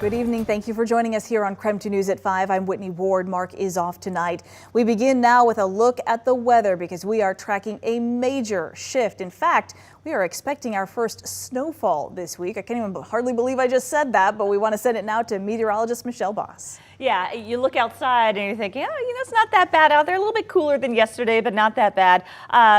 Good evening. Thank you for joining us here on KREM 2 News at 5. I'm Whitney Ward. Mark is off tonight. We begin now with a look at the weather because we are tracking a major shift. In fact, we are expecting our first snowfall this week. I can't even hardly believe I just said that, but we want to send it now to meteorologist Michelle Boss. Yeah, you look outside and you think, yeah, it's not that bad out there. A little bit cooler than yesterday, but not that bad.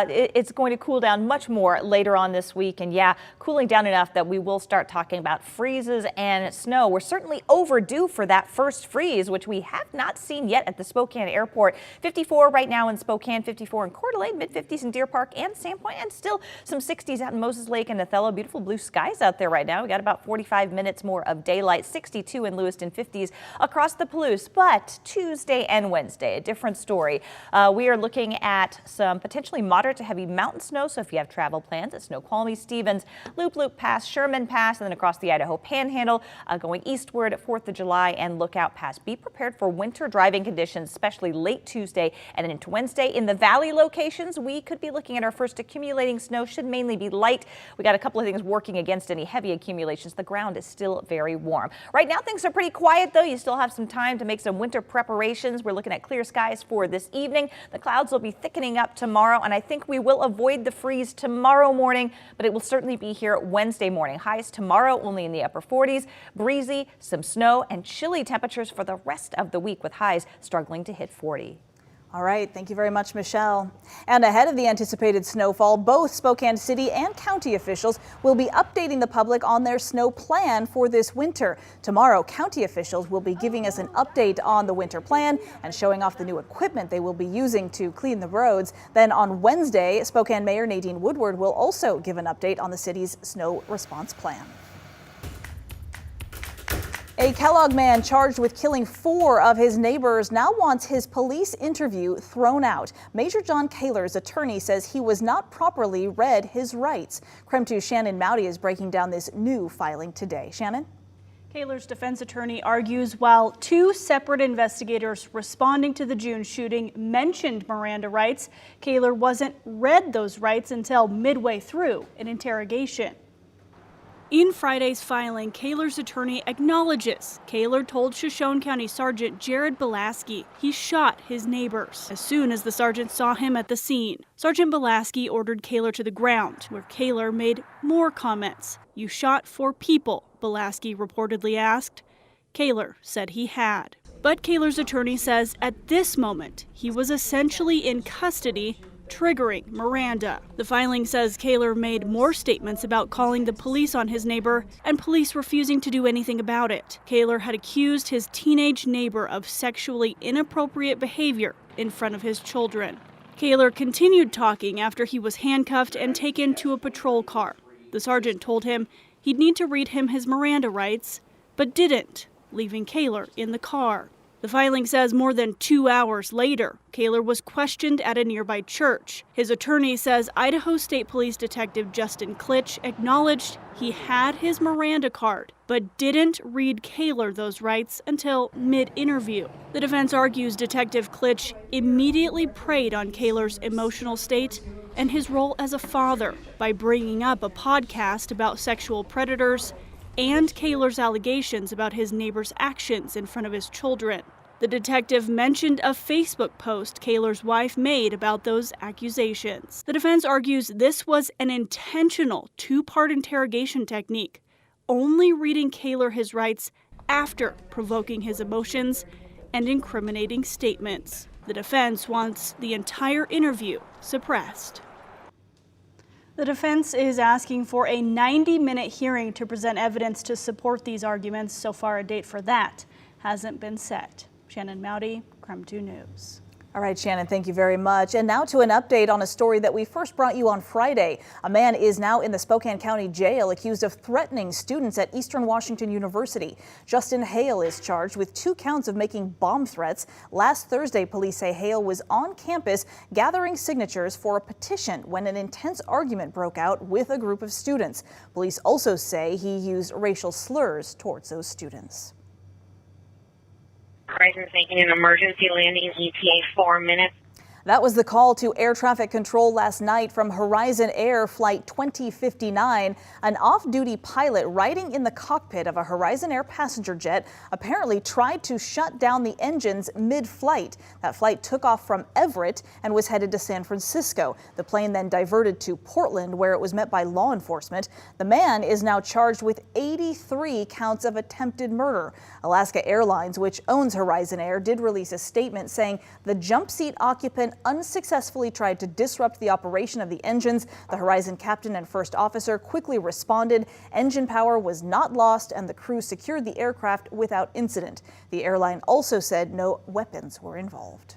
It's going to cool down much more later on this week. And yeah, cooling down enough that we will start talking about freezes and snow. We're certainly overdue for that first freeze, which we have not seen yet at the Spokane airport. 54 right now in Spokane, 54 in Coeur d'Alene, mid-50s in Deer Park and Sandpoint, and still some 60s out in Moses Lake and Othello. Beautiful blue skies out there right now. We got about 45 minutes more of daylight, 62 in Lewiston, 50s across the Palouse. But Tuesday and Wednesday, a different story. We are looking at some potentially moderate to heavy mountain snow. So if you have travel plans at Snoqualmie, Stevens, Loop Pass, Sherman Pass, and then across the Idaho Panhandle, going eastward at 4th of July and Lookout Pass. Be prepared for winter driving conditions, especially late Tuesday and into Wednesday. In the valley locations, we could be looking at our first accumulating snow. Should mainly be light. We got a couple of things working against any heavy accumulations. The ground is still very warm. Right now, things are pretty quiet, though. You still have some time to make some winter preparations. We're looking at clear skies for this evening. The clouds will be thickening up tomorrow, and I think we will avoid the freeze tomorrow morning, but it will certainly be here Wednesday morning. Highs tomorrow only in the upper 40s, breezy, some snow, and chilly temperatures for the rest of the week with highs struggling to hit 40. All right. Thank you very much, Michelle. And ahead of the anticipated snowfall, both Spokane City and county officials will be updating the public on their snow plan for this winter. Tomorrow, county officials will be giving us an update on the winter plan and showing off the new equipment they will be using to clean the roads. Then on Wednesday, Spokane Mayor Nadine Woodward will also give an update on the city's snow response plan. A Kellogg man charged with killing 4 of his neighbors now wants his police interview thrown out. Major John Kaler's attorney says he was not properly read his rights. KREM 2's Shannon Mowdy is breaking down this new filing today. Shannon? Kaler's defense attorney argues while 2 separate investigators responding to the June shooting mentioned Miranda rights, Kaler wasn't read those rights until midway through an interrogation. In Friday's filing, Kaler's attorney acknowledges Kaler told Shoshone County Sergeant Jared Belaski he shot his neighbors. As soon as the sergeant saw him at the scene, Sergeant Belaski ordered Kaler to the ground, where Kaler made more comments. "You shot 4 people," Belaski reportedly asked. Kaler said he had. But Kaler's attorney says at this moment, he was essentially in custody, triggering Miranda. The filing says Kaler made more statements about calling the police on his neighbor and police refusing to do anything about it. Kaler had accused his teenage neighbor of sexually inappropriate behavior in front of his children. Kaler continued talking after he was handcuffed and taken to a patrol car. The sergeant told him he'd need to read him his Miranda rights, but didn't, leaving Kaler in the car. The filing says more than 2 hours later, Kaler was questioned at a nearby church. His attorney says Idaho State Police Detective Justin Klitsch acknowledged he had his Miranda card, but didn't read Kaler those rights until mid-interview. The defense argues Detective Klitsch immediately preyed on Kaler's emotional state and his role as a father by bringing up a podcast about sexual predators and Kaler's allegations about his neighbor's actions in front of his children. The detective mentioned a Facebook post Kaler's wife made about those accusations. The defense argues this was an intentional 2-part interrogation technique, only reading Kaler his rights after provoking his emotions and incriminating statements. The defense wants the entire interview suppressed. The defense is asking for a 90-minute hearing to present evidence to support these arguments. So far, a date for that hasn't been set. Shannon Mowdy, KREM 2 News. All right, Shannon, thank you very much. And now to an update on a story that we first brought you on Friday. A man is now in the Spokane County Jail accused of threatening students at Eastern Washington University. Justin Hale is charged with 2 counts of making bomb threats. Last Thursday, police say Hale was on campus gathering signatures for a petition when an intense argument broke out with a group of students. Police also say he used racial slurs towards those students. Horizon's making an emergency landing, ETA 4 minutes. That was the call to air traffic control last night from Horizon Air Flight 2059. An off-duty pilot riding in the cockpit of a Horizon Air passenger jet apparently tried to shut down the engines mid-flight. That flight took off from Everett and was headed to San Francisco. The plane then diverted to Portland, where it was met by law enforcement. The man is now charged with 83 counts of attempted murder. Alaska Airlines, which owns Horizon Air, did release a statement saying the jump seat occupant unsuccessfully tried to disrupt the operation of the engines. The Horizon captain and first officer quickly responded. Engine power was not lost and the crew secured the aircraft without incident. The airline also said no weapons were involved.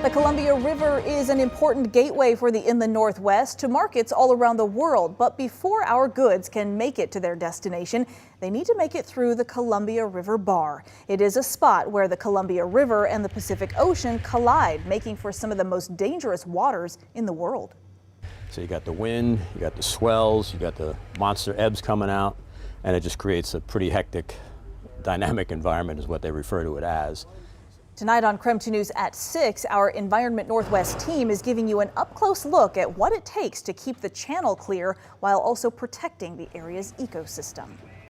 The Columbia River is an important gateway for the inland Northwest to markets all around the world. But before our goods can make it to their destination, they need to make it through the Columbia River Bar. It is a spot where the Columbia River and the Pacific Ocean collide, making for some of the most dangerous waters in the world. So you got the wind, you got the swells, you got the monster ebbs coming out, and it just creates a pretty hectic, dynamic environment is what they refer to it as. Tonight on KREM 2 News at 6, our Environment Northwest team is giving you an up-close look at what it takes to keep the channel clear while also protecting the area's ecosystem.